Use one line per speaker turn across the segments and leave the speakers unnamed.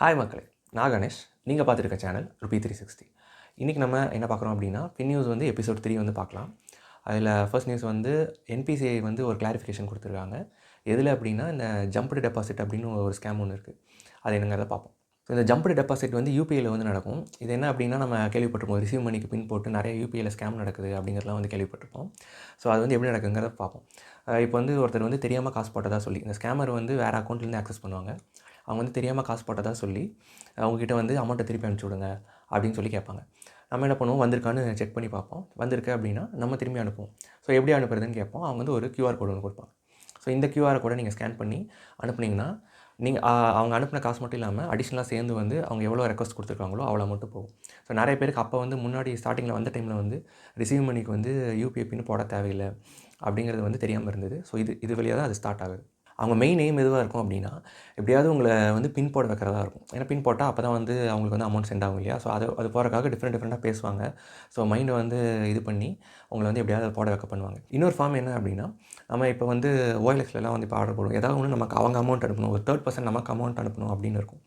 Hi மக்களே, நான் கணேஷ். நீங்கள் பார்த்துருக்க சேனல் Rupee360. இன்றைக்கி நம்ம என்ன பார்க்குறோம் அப்படின்னா, பின் நியூஸ் வந்து எபிசோட் 3 வந்து பார்க்கலாம். அதில் ஃபர்ஸ்ட் நியூஸ் வந்து என்பிசிஐ வந்து ஒரு கிளாரிஃபிகேஷன் கொடுத்துருக்காங்க. எதில் அப்படின்னா, இந்த ஜம்ப்டு டெபாசிட் அப்படின்னு ஒரு ஸ்கேம் ஒன்று இருக்குது. அது என்னங்கிறத பார்ப்போம். ஸோ இந்த ஜம்ப்டு டெபாசிட் வந்து யூபிஐயில் வந்து நடக்கும். இது என்ன அப்படின்னா, நம்ம கேள்விப்பட்டிருப்போம், ரிசீவ் மணிக்கு பின் போட்டு நிறைய யூபிஐயில் ஸ்கேம் நடக்குது அப்படிங்கிறலாம் வந்து கேள்விப்பட்டிருப்போம். ஸோ அது வந்து எப்படி நடக்குங்கிறத பார்ப்போம். இப்போ வந்து ஒருத்தர் வந்து தெரியாமல் காசு போட்டதாக சொல்லி, இந்த ஸ்கேமர் வந்து வேறு அக்கௌண்ட்லேருந்து ஆக்சஸ் பண்ணுவாங்க. அவங்க வந்து தெரியாமல் காசு போட்டதாக சொல்லி அவங்ககிட்ட வந்து அமௌண்ட்டை திருப்பி அனுப்பிச்சி விடுங்க அப்படின்னு சொல்லி கேட்பாங்க. நம்ம என்ன பண்ணுவோம், வந்திருக்கான்னு செக் பண்ணி பார்ப்போம். வந்திருக்கு அப்படின்னா நம்ம திரும்பி அனுப்புவோம். ஸோ எப்படி அனுப்புறதுன்னு கேட்போம். அவங்க வந்து ஒரு கியூஆர் கோடு ஒன்று கொடுப்பாங்க. ஸோ இந்த கியூஆர் கோடை நீங்கள் ஸ்கேன் பண்ணி அனுப்புனீங்கன்னா, நீங்கள் அவங்க அனுப்பின காசு மட்டும் இல்லாமல் அடிஷ்னலாக சேர்ந்து வந்து அவங்க எவ்வளோ ரெக்வஸ்ட் கொடுத்துருக்காங்களோ அவ்வளோ மட்டும் போகும். ஸோ நிறைய பேருக்கு அப்போ வந்து முன்னாடி ஸ்டார்டிங்கில் வந்த டைமில் வந்து ரிசீவ் மணிக்கு வந்து யூபிஐ பின் போட தேவையில்லை அப்படிங்கிறது வந்து தெரியாமல் இருந்தது. ஸோ இது வழியாக தான் அது ஸ்டார்ட் ஆகுது. அவங்க மெயின் எய்ம் எதுவாக இருக்கும் அப்படின்னா, எப்படியாவது உங்களை வந்து பின் போட வைக்கிறதா இருக்கும். ஏன்னா பின் போட்டால் அப்போ தான் வந்து அவங்களுக்கு வந்து அமௌண்ட் சென்ட் ஆகும் இல்லையா? ஸோ அது போகிறதுக்காக டிஃப்ரெண்ட்டாக பேசுவாங்க. ஸோ மைண்டை வந்து இது பண்ணி உங்களை வந்து எப்படியாவது போட வைக்க பண்ணுவாங்க. இன்னொரு ஃபார்ம் என்ன அப்படின்னா, நம்ம இப்போ வந்து ஓஎல்எக்ஸ்லலாம் வந்து இப்போ ஆர்டர் போடுவோம். ஏதாவது ஒன்று நமக்கு அவங்க அமௌண்ட் அனுப்பணும், ஒரு தேர்ட் பர்சன் நமக்கு அமௌண்ட் அனுப்பணும் அப்படின்னு இருக்கும்.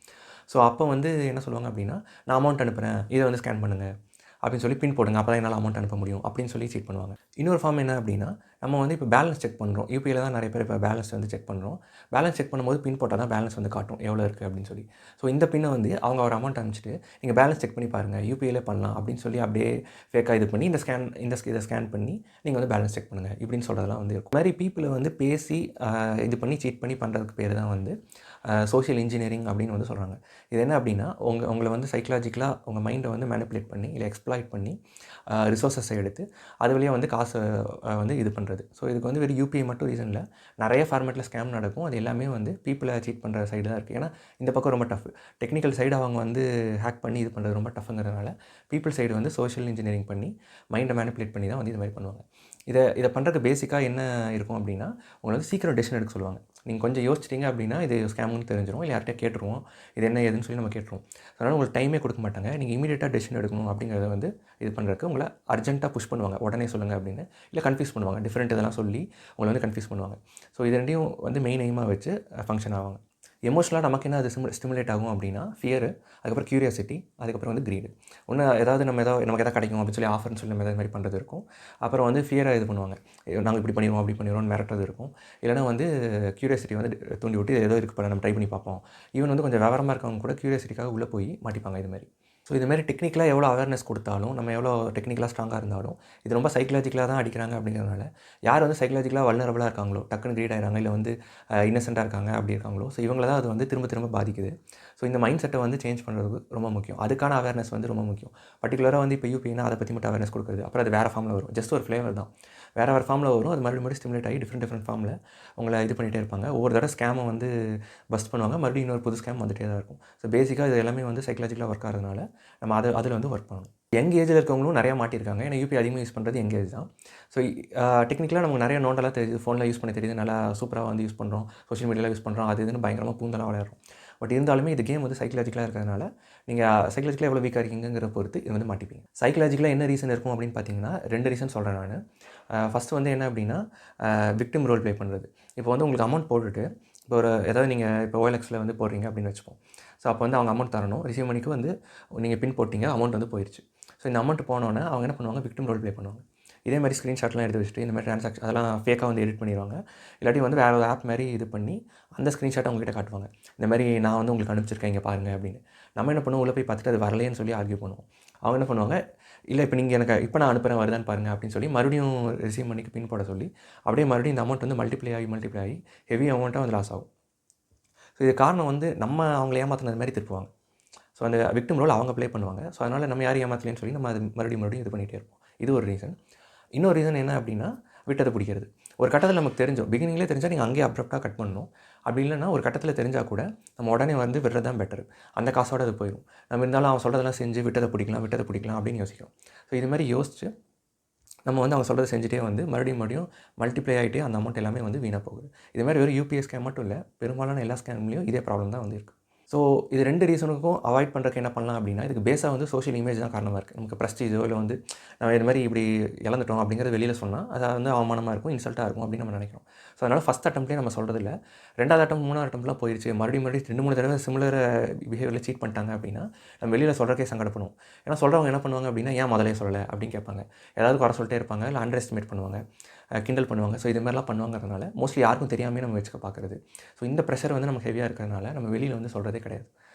ஸோ அப்போ வந்து என்ன சொல்லுவாங்க அப்படின்னா, நான் அமௌண்ட் அனுப்புகிறேன், இதை வந்து ஸ்கேன் பண்ணுங்கள் அப்படின்னு சொல்லி பின் போடுங்க, அப்போ தான் என்னால் அமௌண்ட் அனுப்ப முடியும் அப்படின்னு சொல்லி சீட் பண்ணுவாங்க. இன்னொரு ஃபார்ம் என்ன அப்படின்னா, நம்ம வந்து இப்போ பேலன்ஸ் செக் பண்ணுறோம். யூபிஐயில் தான் நிறைய பேர் இப்போ பேலன்ஸ் வந்து செக் பண்ணுறோம். பேலன்ஸ் செக் பண்ணும்போது பின் போட்டால் தான் பேலன்ஸ் வந்து காட்டும் எவ்வளோ இருக்குது அப்படின்னு சொல்லி. ஸோ இந்த பின்னை வந்து அவங்க ஒரு அமௌண்ட் அனுப்பிச்சிட்டு, நீங்கள் பேலன்ஸ் செக் பண்ணி பாருங்கள், யூபிஐயில் பண்ணலாம் அப்படின்னு சொல்லி அப்படியே ஃபேக்காக இது பண்ணி இதை ஸ்கேன் பண்ணி நீங்கள் வந்து பேலன்ஸ் செக் பண்ணுங்கள் இப்படின்னு சொல்கிறதெல்லாம் வந்து இருக்கும். இந்த மாதிரி பீப்புளை வந்து பேசி இது பண்ணி சீட் பண்ணி பண்ணுறதுக்கு பேர் தான் வந்து சோஷியல் இன்ஜினியரிங் அப்படின்னு வந்து சொல்கிறாங்க. இது என்ன அப்படின்னா, உங்களை வந்து சைக்கலாஜிக்கலாக உங்கள் மைண்டை வந்து மேனிப்புலேட் பண்ணி இல்லை எக்ஸ்ப்ளாய்ட் பண்ணி ரிசோர்ஸஸை எடுத்து அது வழியாக வந்து காசை வந்து இது பண்ணுறது. ஸோ இதுக்கு வந்து வெறும் யூபிஐ மட்டும் ரீசன் இல்லை, நிறைய ஃபார்மேட்டில் ஸ்கேம் நடக்கும். அது எல்லாமே வந்து பீப்புளை சீட் பண்ணுற சைடு தான் இருக்குது. ஏன்னா இந்த பக்கம் ரொம்ப டஃப், டெக்னிக்கல் சைடு அவங்க வந்து ஹேக் பண்ணி இது பண்ணுறது ரொம்ப டஃப்ங்கிறதுனால பீப்புள் சைடு வந்து சோஷியல் இன்ஜினியரிங் பண்ணி மைண்டை மேனிப்புலேட் பண்ணி தான் வந்து இது மாதிரி பண்ணுவாங்க. இதை பண்ணுறதுக்கு பேசிக்காக என்ன இருக்கும் அப்படின்னா, உங்களை வந்து சீக்கிரம் டெசிஷன் எடுக்க சொல்லுவாங்க. நீங்கள் கொஞ்சம் யோசிச்சிட்டிங்க அப்படின்னா இது ஸ்கேம்னு தெரிஞ்சிடும். இல்லை யார்கிட்ட கேட்டுருவோம், இது என்ன ஏதுன்னு சொல்லி நம்ம கேட்டுருவோம். அதனால் உங்களுக்கு டைமே கொடுக்க மாட்டாங்க. நீங்கள் இமீடியட்டாக டெசிஷன் எடுக்கணும் அப்படிங்கிறத வந்து இது பண்ணுறதுக்கு உங்களை அர்ஜென்ட்டாக புஷ் பண்ணுவாங்க, உடனே சொல்லுங்கள் அப்படின்னு. இல்லை கன்ஃபியூஸ் பண்ணுவாங்க, டிஃப்ரெண்ட் இதெல்லாம் சொல்லி உங்களை வந்து கன்ஃபியூஸ் பண்ணுவாங்க. ஸோ இது ரெண்டையும் வந்து மெயின் எய்மாக வச்சு ஃபங்க்ஷன் ஆவாங்க. எமோஷனலாக நமக்கு என்ன அது ஸ்டிமுலேட் ஆகும் அப்படின்னா, ஃபியரு, அதுக்கப்புறம் க்யூரியாசிட்டி, அதுக்கப்புறம் வந்து க்ரீடு. ஏதாவது நமக்கு எதாவது கிடைக்கும் அப்படின்னு சொல்லி ஆஃபர்னு சொல்லி நம்ம எதாவது மாதிரி பண்ணுறது இருக்கும். அப்புறம் வந்து ஃபியராக இது பண்ணுவாங்க, நாங்கள் இப்படி பண்ணிடுவோம் அப்படி பண்ணிடுவோம்னு மிரட்டுறது இருக்கும். இல்லைனா வந்து க்யூரியாசிட்டி வந்து தூண்டி விட்டு ஏதோ இருக்குது போல நம்ம ட்ரை பண்ணி பார்ப்போம். ஈவன் வந்து கொஞ்சம் விவரமாக இருக்கவங்க கூட க்யூரியாசிட்டிக்காக உள்ளே போய் மாட்டிப்பாங்க இது மாதிரி. ஸோ இதுமாதிரி டெக்னிக்கலாக எவ்வளோ அவேர்னஸ் கொடுத்தாலும், நம்ம எவ்வளோ டெக்னிக்கலாக ஸ்ட்ராங்காக இருந்தாலும், இது ரொம்ப சைக்கலாஜிக்கலாக தான் அடிக்கிறாங்க அப்படிங்கிறதுனால, யார் வந்து சைக்கலாஜிக்கலாக வல்னரபிளாக இருக்காங்களோ, டக்குன்னு க்ரீட் ஆகிறாங்க, இல்லை வந்து இன்னசென்ட்டாக இருக்காங்க அப்படி இருக்காங்களோ, ஸோ இவங்கள தான் அது வந்து திரும்ப திரும்ப பாதிக்குது. ஸோ இந்த மைண்ட் செட்டை வந்து சேஞ்ச் பண்ணுறது ரொம்ப முக்கியம். அதுக்கான அவேர்னஸ் வந்து ரொம்ப முக்கியம். பர்டிகுலராக வந்து இப்போ யூபிஐனா அதை பற்றி மட்டும் அவேர்னஸ் கொடுக்குறது, அப்புறம் அது வேறு ஃபார்மில் வரும். ஜஸ்ட் ஒரு ஃப்ளேவர் தான், வேறு ஃபார்மில் வரும். அது மறுபடியும் ஸ்டிமுலேட் ஆகி டிஃப்ரெண்ட் ஃபார்மில் உங்களை இது பண்ணிகிட்டே இருப்பாங்க. ஒவ்வொரு தடவை ஸ்கேமை வந்து பஸ்ட் பண்ணுவாங்க, மறுபடியும் இன்னொரு புது ஸ்கேம் வந்துகிட்டே தான் இருக்கும். ஸோ பேசிக்காக இது எல்லாமே வந்து சைக்கலாஜிக்கலாக ஒர்க் ஆகிறதுனால நம்ம அதில் வந்து ஒர்க் பண்ணணும். யங் ஏஜில் இருக்கவங்களும் நிறையா மாட்டியிருக்காங்க. ஏன்னா யூபிஐ அதிகமாக யூஸ் பண்ணுறது யங் ஏஜ் தான். ஸோ டெக்னிக்கலாக நமக்கு நிறைய நோண்டெல்லாம் தெரியுது, ஃபோனில் யூஸ் பண்ண தெரியுது, நல்லா சூப்பராக வந்து யூஸ் பண்ணுறோம், சோஷியல் மீடியாவில் யூஸ் பண்ணுறோம், அது இதுன்னு பயங்கரமாக பூந்தெல்லாம் விளையாடுறோம். பட் இருந்தாலுமே இது கேம் வந்து சைக்கலாஜிக்கலாக இருக்கிறதுனால நீங்கள் சைக்கலாஜிக்கலாக எவ்வளோ வீக்காக இருக்கீங்கிற பொறுத்து இது வந்து மாட்டிப்பீங்க. சைக்கலாஜிக்கலாக என்ன ரீசன் இருக்கும் அப்படின்னு பார்த்தீங்கன்னா, 2 ரீசன் சொல்கிறேன் நான். ஃபஸ்ட்டு வந்து என்ன அப்படின்னா, விக்டிம் ரோல் ப்ளே பண்ணுறது. இப்போ வந்து உங்களுக்கு அமௌண்ட் போட்டுட்டு, இப்போ ஏதாவது நீங்கள் இப்போ ஓஎல்எக்ஸில் வந்து போடுறீங்க அப்படின்னு வச்சுப்போம். ஸோ அப்போ வந்து அவங்க அமௌண்ட் தரணும், ரிசீவ் மணிக்கு வந்து நீங்கள் பின் போட்டிங்க, அமௌண்ட் வந்து போயிடுச்சு. ஸோ இந்த அமௌண்ட் போனோன்னே அவங்க என்ன பண்ணுவாங்க, விக்டிம் ரோல் ப்ளே பண்ணுவாங்க. இதே மாதிரி ஸ்க்ரீன்ஷாட்லாம் எடுத்து வச்சுட்டு இந்த மாதிரி ட்ரான்சாக்ஷன் அதெல்லாம் ஃபேக்காக வந்து எடிட் பண்ணிடுவாங்க. இல்லாட்டி வந்து வேறு ஒரு ஆப் மாதிரி இது பண்ணி அந்த ஸ்க்ரீன்ஷாட்டை அவங்ககிட்ட காட்டுவாங்க. இந்த மாதிரி நான் வந்து உங்களுக்கு அனுப்பிச்சிருக்கேன், இங்கே பாருங்கள் அப்படின்னு. நம்ம என்ன பண்ணுவோம், உள்ளே போய் பார்த்துட்டு அது வரலையேன்னு சொல்லி ஆர்கியூ பண்ணுவோம். அவங்க என்ன பண்ணுவாங்க, இல்லை இப்போ நீங்கள் இப்போ நான் அனுப்புகிறேன் வருதான்னு பாருங்கள் அப்படின்னு சொல்லி மறுபடியும் ரிசீவ் பண்ணிக்கு பின் போட சொல்லி அப்படியே மறுபடியும் இந்த அமௌண்ட் வந்து மல்டிப்ளை ஆகி ஹெவி அமௌண்ட்டாக வந்து லாஸ் ஆகும். ஸோ இது காரணம் வந்து நம்ம அவங்கள ஏமாற்றினது மாதிரி திருப்புவாங்க. ஸோ அந்த விக்டிம் ரோல் அவங்க ப்ளே பண்ணுவாங்க. ஸோ அதனால் நம்ம யாரையும் ஏமாற்றலைன்னு சொல்லி நம்ம அது மறுபடியும் இது பண்ணிகிட்டே இருப்போம். இது ஒரு ரீசன். இன்னொரு ரீசன் என்ன அப்படின்னா, விட்டதை பிடிக்கிறது. ஒரு கட்டத்தில் நமக்கு தெரிஞ்சோம், பிகினிங்லேயே தெரிஞ்சால் நீங்கள் அங்கேயே அப்ரப்டாக கட் பண்ணணும். அப்படி இல்லைன்னா ஒரு கட்டத்தில் தெரிஞ்சால் கூட நம்ம உடனே வந்து விடுறது தான் பெட்டர். அந்த காசோடு அது போயிடும். நம்ம இருந்தாலும் அவன் சொல்கிறதெல்லாம் செஞ்சு விட்டதை பிடிக்கலாம் அப்படின்னு யோசிக்கிறோம். ஸோ இது மாதிரி யோசிச்சு நம்ம வந்து அவங்க சொல்கிறத செஞ்சுட்டே வந்து மறுபடியும் மல்டிப்ளை ஆகிட்டே அந்த அமௌண்ட் எல்லாமே வந்து வீணாக போகுது. இது மாதிரி வெறும் யூபிஐ ஸ்கேம் மட்டும் இல்லை, பெரும்பாலான எல்லா ஸ்கேம்லேயும் இதே ப்ராப்ளம் தான் வந்து இருக்குது. ஸோ இது 2 ரீசனுக்கும் அவாய்ட் பண்ணுறதுக்கு என்ன பண்ணலாம் அப்படின்னா, இதுக்கு பேஸாக வந்து சோஷியல் இமேஜ் தான் காரணமாக இருக்குது. நமக்கு ப்ரெஸ்டீஜோ இல்லை வந்து நம்ம இது மாதிரி இப்படி இழந்துட்டோம் அப்படிங்கிறத வெளியில் சொன்னால் அது வந்து அவமானமாக இருக்கும், இன்சல்ட்டாக இருக்கும் அப்படின்னு நம்ம நினைக்கிறோம். ஸோ அதனால் ஃபஸ்ட் அட்டம்ப்ட்லேயே நம்ம சொல்கிறது இல்லை. 2வது அட்டம்ப்ட் 3வது அட்டம்ப்ட்லாம் போயிடுச்சு, மறுபடியும் 2-3 தடவை சிமிலர் பிஹேவியரில் சீட் பண்ணிட்டாங்க அப்படின்னா நம்ம வெளியில் சொல்கிறக்கே சங்கடப்படுவோம். ஏன்னா சொல்கிறவங்க என்ன பண்ணுவாங்க அப்படின்னா, ஏன் முதலே சொல்லலை அப்படின்னு கேட்பாங்க. ஏதாவது குறை சொல்லிட்டே இருப்பாங்க, இல்லை அண்டர் எஸ்டிமேட் பண்ணுவாங்க, கிண்டல் பண்ணுவாங்க. ஸோ இது மாதிரிலாம் பண்ணுவாங்கிறதுனால மோஸ்ட்லி யாருக்கும் தெரியாமே நம்ம வச்சுக்க பார்க்குறது. ஸோ இந்த ப்ரெஷர் வந்து நமக்கு ஹெவியாக இருக்கிறதுனால நம்ம வெளியில் வந்து சொல்கிறதே கிடையாது.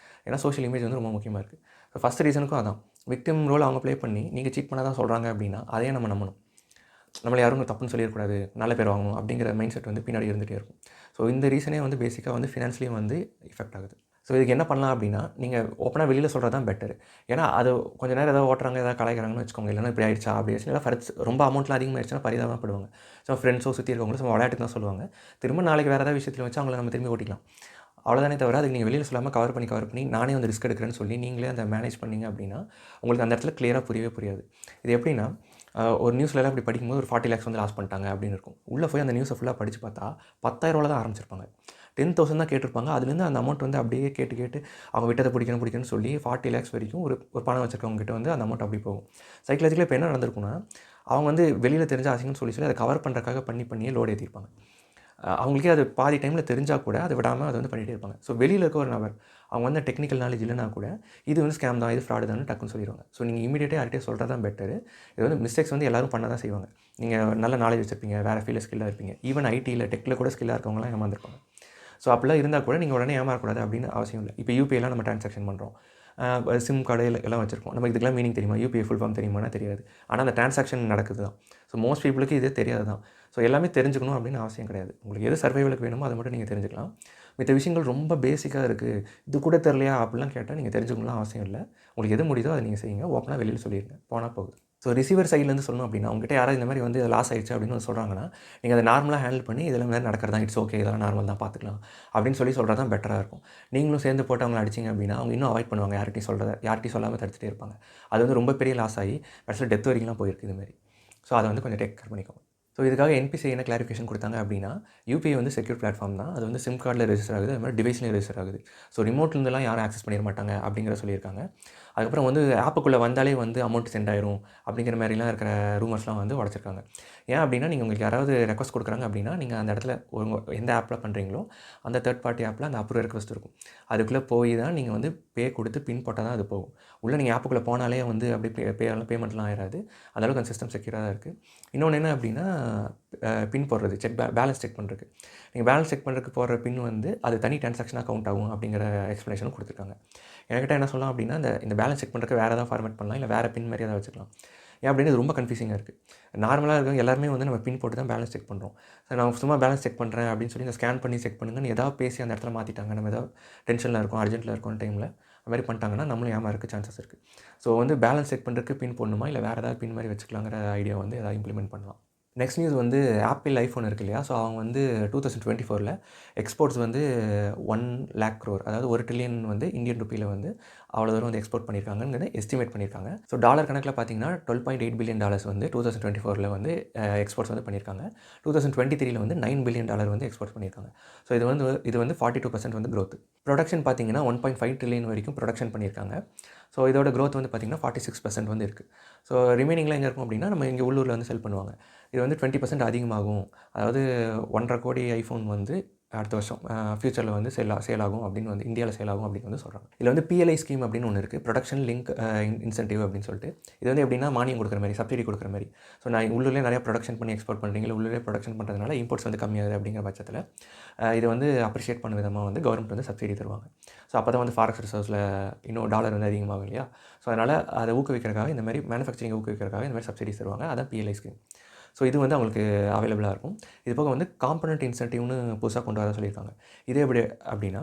ஏன்னா சோஷியல் இமேஜ் வந்து ரொம்ப முக்கியமாக இருக்குது. ஸோ ஃபஸ்ட் ரீசனுக்கும் அதான், விக்டிம் ரோல் அவங்க ப்ளே பண்ணி நீங்கள் சீட் பண்ணால் தான் சொல்கிறாங்க அப்படின்னா அதையே நம்ம நம்பணும். நம்மளை யாரும் தப்புன்னு சொல்லிடக்கூடாது, நல்ல பேர் வாங்கணும் அப்படிங்கிற மைண்ட் செட் வந்து பின்னாடி இருந்துகிட்டே இருக்கும். ஸோ இந்த ரீசனே வந்து பேசிக்காக வந்து ஃபினான்ஸ்லேயும் வந்து எஃபெக்ட் ஆகுது. ஸோ இதுக்கு என்ன பண்ணலாம் அப்படின்னா, நீங்கள் ஓப்பனாக வெளியில் சொல்கிறது தான் பெட்டர். ஏன்னா அது கொஞ்சம் நேரம் ஏதாவது ஓட்டுறாங்க, ஏதாவது கலாய்க்கிறாங்கன்னு வச்சுக்கோங்க, இல்லைனா இப்படி ஆயிடுச்சா அப்படி ஆயிடுச்சு, இல்லை ஃபர்ஸ்ட் ரொம்ப அமௌண்ட்லாம் அதிகமாகிடுச்சுன்னா பரிதாபப்படுவாங்க. ஸோ ஃப்ரெண்ட்ஸோ சுற்றி இருக்கவங்களோ சும்மா விளையாட்டுக்கு தான் சொல்லுவாங்க. திரும்ப நாளைக்கு வேறு ஏதாவது விஷயத்தில் வச்சு அவங்கள நம்ம திரும்பி ஓட்டிக்கலாம். அவ்வளோதானே தவிர அதுக்கு நீங்கள் வெளியில் சொல்லாமல் கவர் பண்ணி நானே வந்து ரிஸ்க் எடுக்கிறேன்னு சொல்லி நீங்களே அந்த மேனேஜ் பண்ணிங்க அப்படின்னா உங்களுக்கு அந்த இடத்துல கிளியராக புரியாது. இது எப்படின்னா, ஒரு நியூஸ்லலாம் இப்படி படிக்கும்போது ஒரு 40 lakhs வந்து லாஸ் பண்ணிட்டாங்க அப்படின்னு இருக்கும். உள்ளே போய் அந்த நியூஸை ஃபுல்லாக படித்து பார்த்தா 10,000 தான் ஆரம்பிச்சிருப்பாங்க. 10,000 தான் கேட்டிருப்பாங்க. அதுலேருந்து அந்த அமௌண்ட் வந்து அப்படியே கேட்டு அவங்க விட்டதை பிடிக்கணும்னு சொல்லி 40 lakhs வரைக்கும் ஒரு பணம் வச்சிருக்கவங்க கிட்ட வந்து அந்த அமௌண்ட் அப்படி போகும். சைக்காலஜிக்கலாக இப்போ என்ன நடந்திருக்குன்னா, அவங்க வந்து வெளியில் தெரிஞ்ச அசிங்கன்னு சொல்லி அதை கவர் பண்ணுறதுக்காக பண்ணியே லோடு ஏற்றிருப்பாங்க. அவங்களுக்கே அது பாதி டைமில் தெரிஞ்சால் கூட அதை விடாமல் அதை வந்து பண்ணிகிட்டே இருப்பாங்க. ஸோ வெளியில் இருக்க ஒரு நபர் அவங்க வந்து டெக்னிக்கல் நாலேஜ் இல்லைனா கூட இது வந்து ஸ்கேம் தான், இது ஃப்ராடு தான் டக்குன்னு சொல்லிடுவாங்க. ஸோ நீங்கள் இமீடியட்டாக யார்கிட்டே சொல்கிறது தான் பெட்டர். இது வந்து மிஸ்டேக்ஸ் வந்து எல்லோரும் பண்ண தான் செய்வாங்க. நீங்கள் நல்ல நாலேஜ் வச்சுருப்பீங்க, வேறு ஃபீல்டில் ஸ்கில்லாக இருப்பீங்க, ஈவன் ஐடியில் டெக்கில் கூட ஸ்கில்லாக இருக்கவங்களாம் ஏமாந்துருப்பாங்க. ஸோ அப்படிலாம் இருந்தால் கூட நீங்கள் உடனே ஏமாறக்கூடாது அப்படின்னு அவசியம் இல்லை. இப்போ யூபிஐலாம் நம்ம ட்ரான்சாக்ஷன் பண்ணுறோம், சிம் கார்டு எல்லாம் வச்சுருக்கோம். நமக்கு இதுக்கெல்லாம் மீனிங் தெரியுமா? யூபிஐ ஃபுல் ஃபார்ம் தெரியுமானா தெரியாது. ஆனால் அந்த ட்ரான்சாக்ஷன் நடக்குது தான். ஸோ மோஸ்ட் பீப்புளுக்கு இது தெரியாது தான். ஸோ எல்லாமே தெரிஞ்சுக்கணும் அப்படின்னு அவசியம் கிடையாது. உங்களுக்கு எது சர்வைவலுக்கு வேணுமோ அதை மட்டும் நீங்கள் தெரிஞ்சுக்கலாம். மித்த விஷயங்கள் ரொம்ப பேசிக்காக இருக்குது, இது கூட தெரியலையா அப்படிலாம் கேட்டால் நீங்கள் தெரிஞ்சுக்கணும்லாம் அவசியம் இல்லை. உங்களுக்கு எது முடியுதோ அதை நீங்கள் செய்யுங்க. ஓப்பனாக வெளியில் சொல்லிடுங்க, போனால் போகுது. ஸோ ரிசீவர் சைட்லேருந்து சொல்லணும் அப்படின்னா, உங்ககிட்ட யாராவது இந்த மாதிரி வந்து லாஸ் ஆயிடுச்சு அப்படின்னு வந்து சொல்கிறாங்கன்னா, நீங்கள் அதை நார்மலாக ஹேண்டில் பண்ணி இதெல்லாம் மாதிரி நடக்கிறதா, இட்ஸ் ஓகே, இதெல்லாம் நார்மல் தான், பார்த்துக்கலாம் அப்படின்னு சொல்கிறது தான் பெட்டராக இருக்கும். நீங்களும் சேர்ந்து போட்டு அவங்கள அடிச்சிங்க அப்படின்னா அவங்க இன்னும் அவாய்ட் பண்ணுவாங்க, யார்கிட்டையும் சொல்லாமல் தடுத்துட்டே இருப்பாங்க. அது வந்து ரொம்ப பெரிய லாஸ் ஆகி கடைசியில் டெத் வரைக்கும்லாம் போயிருக்கு இதுமாரி. ஸோ அதை வந்து கொஞ்சம் டேக் கேர் பண்ணிக்கோங்க. ஸோ இதுக்காக என்பிசிஐ என்ன கிளாரிஃபிகேஷன் கொடுத்தாங்க அப்படின்னா, யூபிஐ வந்து செக்யூர் பிளாட்ஃபார்ம் தான், அது வந்து சிம் கார்டில் ரெஜிஸ்டர் ஆகுது, அது மாதிரி டிவைஸ்லேயும் ரெஜிஸ்டர் ஆகுது. ஸோ ரிமோட்லேருந்துலாம் யாரும் ஆக்சஸ் பண்ணிட மாட்டாங்க அப்படிங்கிற சொல்லியிருக்காங்க. அதுக்கப்புறம் வந்து ஆப்புக்குள்ளே வந்தாலே வந்து அமௌண்ட் சென்ட் ஆயிரும் அப்படிங்கிற மாதிரிலாம் இருக்கிற ரூமர்ஸ்லாம் வந்து உடச்சிருக்காங்க. ஏன் அப்படின்னா, நீங்கள் உங்களுக்கு யாராவது ரெக்வஸ்ட் கொடுக்குறாங்க அப்படின்னா, நீங்கள் அந்த இடத்துல எந்த ஆப்பில் பண்ணுறீங்களோ அந்த தேர்ட் பார்ட்டி ஆப்பில் அந்த அப்ரூவ் ரெக்வஸ்ட் இருக்கும். அதுக்குள்ளே போய் தான் நீங்கள் வந்து பே கொடுத்து பின் போட்டால் தான் அது போகும். உள்ளே நீங்கள் ஆப்புக்குள்ளே போனாலே வந்து அப்படி பேமெண்ட்லாம் ஆயிடாது. அந்தளவுக்கு அந்த சிஸ்டம் செக்யூராக தான் இருக்குது. இன்னொன்று என்ன அப்படின்னா, பின் போடுறது, பேலன்ஸ் செக் பண்ணுறதுக்கு. நீங்கள் பேலன்ஸ் செக் பண்ணுறதுக்கு போடுற பின் வந்து அது தனி ட்ரான்சாக்ஷனாக கவுண்ட் ஆகும் அப்படிங்கிற எக்ஸ்ப்ளனேஷனும் கொடுத்துருக்காங்க. என்கிட்ட என்ன சொல்லலாம் அப்படின்னா, இந்த பேலன்ஸ் செக் பண்ணுறதுக்கு வேறு ஏதாவது ஃபார்மேட் பண்ணலாம், இல்லை வேறு பின் மாதிரி ஏதாவது வச்சுக்கலாம். ஏன் அப்படின்னு இது ரொம்ப கன்ஃபியூசிங்காக இருக்குது. நார்மலாக இருக்கவங்க எல்லாருமே வந்து நம்ம பின் போட்டு தான் பேலன்ஸ் செக் பண்ணுறோம். ஸோ நான் சும்மா பேலன்ஸ் செக் பண்ணுறேன் அப்படின்னு சொல்லி இந்த ஸ்கேன் பண்ணி செக் பண்ணுங்கன்னு ஏதாவது பேசி அந்த இடத்துல மாற்றிட்டாங்க, நம்ம ஏதாவது டென்ஷனில் இருக்கோம், அர்ஜென்ட்டில் இருக்கோம் டைமில் அது மாதிரி பண்ணிட்டாங்கன்னா நம்மளும் ஏமாறதுக்கு சான்சஸ் இருக்குது. ஸோ வந்து பேலன்ஸ் செக் பண்ணுறதுக்கு பின் போடணுமா, இல்லை வேறு ஏதாவது பின் மாதிரி வச்சுக்கலாங்கிற ஐடியா வந்து ஏதாவது இம்ப்ளிமெண்ட் பண்ணலாம். நெக்ஸ்ட் நியூஸ் வந்து ஆப்பிள் ஐஃபோன் இருக்கு இல்லையா, ஸோ அவங்க வந்து 2024 எக்ஸ்போர்ட்ஸ் வந்து 1,00,000 crore, அதாவது 1 trillion வந்து இந்தியன் ருப்பியில் வந்து அவ்வளோ தூரம் வந்து எக்ஸ்போர்ட் பண்ணியிருக்காங்கன்னு எஸ்டிமேட் பண்ணியிருக்காங்க. ஸோ டாலர் கணக்கில் பார்த்தீங்கன்னா $12.8 billion வந்து 2024 வந்து எக்ஸ்போர்ட்ஸ் வந்து பண்ணியிருக்காங்க. 2023 வந்து $9 billion வந்து எக்ஸ்போர்ட் பண்ணியிருக்காங்க. ஸோ இது வந்து 42% வந்து க்ரோத். ப்ரொடக்ஷன் பார்த்தீங்கன்னா 1.5 trillion வரைக்கும் ப்ரொடக்ஷன் பண்ணியிருக்காங்க. ஸோ இதோட க்ரோத் வந்து பார்த்திங்கன்னா 46% வந்து இருக்குது. ஸோ ரிமைனிங்லாம் எங்கே இருக்கும் அப்படின்னா, நம்ம இங்கே உள்ளூரில் வந்து செல் பண்ணுவாங்க. இது வந்து 20% அதிகமாகும். அதாவது 1.5 கோடி ஐஃபோன் வந்து அடுத்த வருஷம் ஃப்யூச்சரில் வந்து சேல் ஆகும் அப்படின்னு வந்து இந்தியாவில் சேல் ஆகும் அப்படின்னு வந்து சொல்கிறாங்க. இதில் வந்து பிஎல்ஐ ஸ்கீம் அப்படின்னு ஒன்று இருக்குது, ப்ரொடக்ஷன் லிங்க் இன்சென்டிவ் அப்படின்னு சொல்லிட்டு. இது வந்து எப்படின்னா மானியம் கொடுக்குற மாதிரி, சப்சிடி கொடுக்குற மாதிரி. ஸோ நான் உள்ளூரிலே நிறையா ப்ரொடக்ஷன் பண்ணி எக்ஸ்போர்ட் பண்ணுறீங்க, உள்ளூரிலே ப்ரொடக்ஷன் பண்ணுறதுனால இம்போர்ட்ஸ் வந்து கம்மியாகுது அப்படிங்கிற பட்சத்தில் இதை வந்து அப்ரிஷியேட் பண்ண விதமாக வந்து கவர்மெண்ட் வந்து சப்சிடி தருவாங்க. ஸோ அப்போ தான் வந்து ஃபாரெக்ஸ் ரிசர்வ்ஸில் இன்னும் டாலர் வந்து அதிகமாகும் இல்லையா. ஸோ அதனால் அதை ஊக்குவிக்கிறதுக்காக இந்த மாதிரி மேனுஃபேக்சரிங் ஊக்குவிக்கிறதுக்காக இந்த மாதிரி சப்சிடிஸ் தருவாங்க. அதான் பிஎல்ஐ ஸ்கீம். ஸோ இது வந்து அவங்களுக்கு அவைலபிளாக இருக்கும். இது போக வந்து காம்பனண்ட் இன்சென்டிவ்னு புதுசாக கொண்டு வர சொல்லியிருக்காங்க. இது எப்படி அப்படின்னா,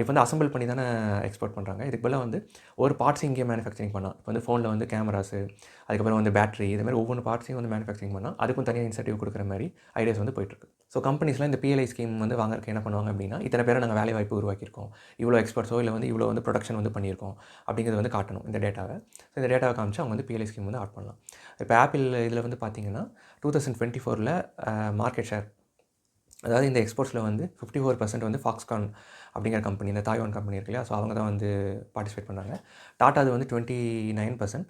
இப்போ வந்து அசம்பிள் பண்ணி தானே எக்ஸ்போர்ட் பண்ணுறாங்க. இதுக்கு பதிலாக வந்து ஒரு பார்ட்ஸ் இங்கே மேனுஃபேக்சரிங் பண்ணலாம். இப்போ வந்து ஃபோனில் வந்து கேமராஸு, அதுக்கப்புறம் வந்து பேட்டரி, இது மாதிரி ஒவ்வொரு பார்ட்ஸையும் வந்து மேனுஃபேக்சரிங் பண்ணால் அதுக்கும் தனியாக இன்சென்டிவ் கொடுக்குற மாதிரி ஐடியாஸ் வந்து போயிட்டுருக்கு. ஸோ கம்பெனிஸ்லாம் இந்த பிஎல்ஐ ஸ்கீம் வந்து வாங்குறதுக்கு என்ன பண்ணுவாங்க அப்படின்னா, இத்தனை பேரை நாங்கள் வேலை வாய்ப்பு உருவாக்கியிருக்கோம், இவ்வளோ எக்ஸ்பர்ட்ஸோ இல்லை வந்து இவ்வளோ வந்து ப்ரொடக்ஷன் வந்து பண்ணியிருக்கோம் அப்படிங்கிறது வந்து காட்டணும் இந்த டேட்டாவை. ஸோ இந்த டேட்டாவை காமிச்சு அவங்க வந்து பிஎல்ஐ ஸ்கீம் வந்து ஆட் பண்ணலாம். இப்போ ஆப்பிள் இதில் வந்து பார்த்தீங்கன்னா 2024 மார்க்கெட் ஷேர், அதாவது இந்த எக்ஸ்போர்ட்ஸில் வந்து 54% வந்து ஃபாக்ஸ்கான் அப்படிங்கிற கம்பெனி, இந்த தாய்வான் கம்பெனி இருக்கு இல்லையா, ஸோ அவங்க தான் வந்து பார்ட்டிசிபேட் பண்ணுறாங்க. டாட்டா அது வந்து 29%,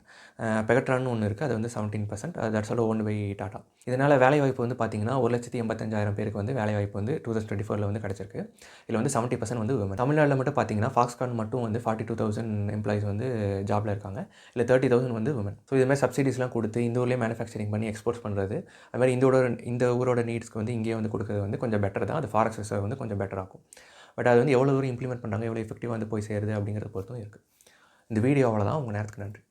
பெகட்ரான்னு ஒன்று இருக்குது, அது வந்து 17%, that's all owned by Tata. இதனால் வேலைவாய்ப்பு வந்து பார்த்திங்கன்னா 1,85,000 பேருக்கு வந்து வேலைவாய்ப்பு வந்து 2024 வந்து கிடச்சிருக்கு. இதில் வந்து 70% வந்து விமன். தமிழ்நாட்டில் மட்டும் பார்த்திங்கன்னா ஃபாக்ஸ்கான் மட்டும் வந்து 42,000 எம்ப்ளாயிஸ் வந்து ஜாபில் இருக்காங்க. இல்லை 30,000 வந்து விமன். ஸோ இது மாதிரி சப்சிடிஸ்லாம் கொடுத்து இந்த ஊர்லேயே மேனுஃபேக்சரிங் பண்ணி எக்ஸ்போர்ட்ஸ் பண்ணுறது, அது மாதிரி இந்த ஊரோட நீட்ஸ்க்கு வந்து இங்கேயே வந்து கொடுக்குறது வந்து கொஞ்சம் பெட்டர் தான். அது ஃபாரெக்ஸ் ரிசர்வ் வந்து கொஞ்சம் பெட்டர் ஆகும். பட் அது வந்து எவ்வளோ தூரம் இம்ப்ளிமெண்ட் பண்ணுறாங்க, எவ்வளோ எஃபெக்டிவாக வந்து போய் சேருது அப்படிங்கிறத பொறுத்தும் இருக்குது. இந்த வீடியோ அவ்வளோதான். உங்கள் நேரத்துக்கு நன்றி.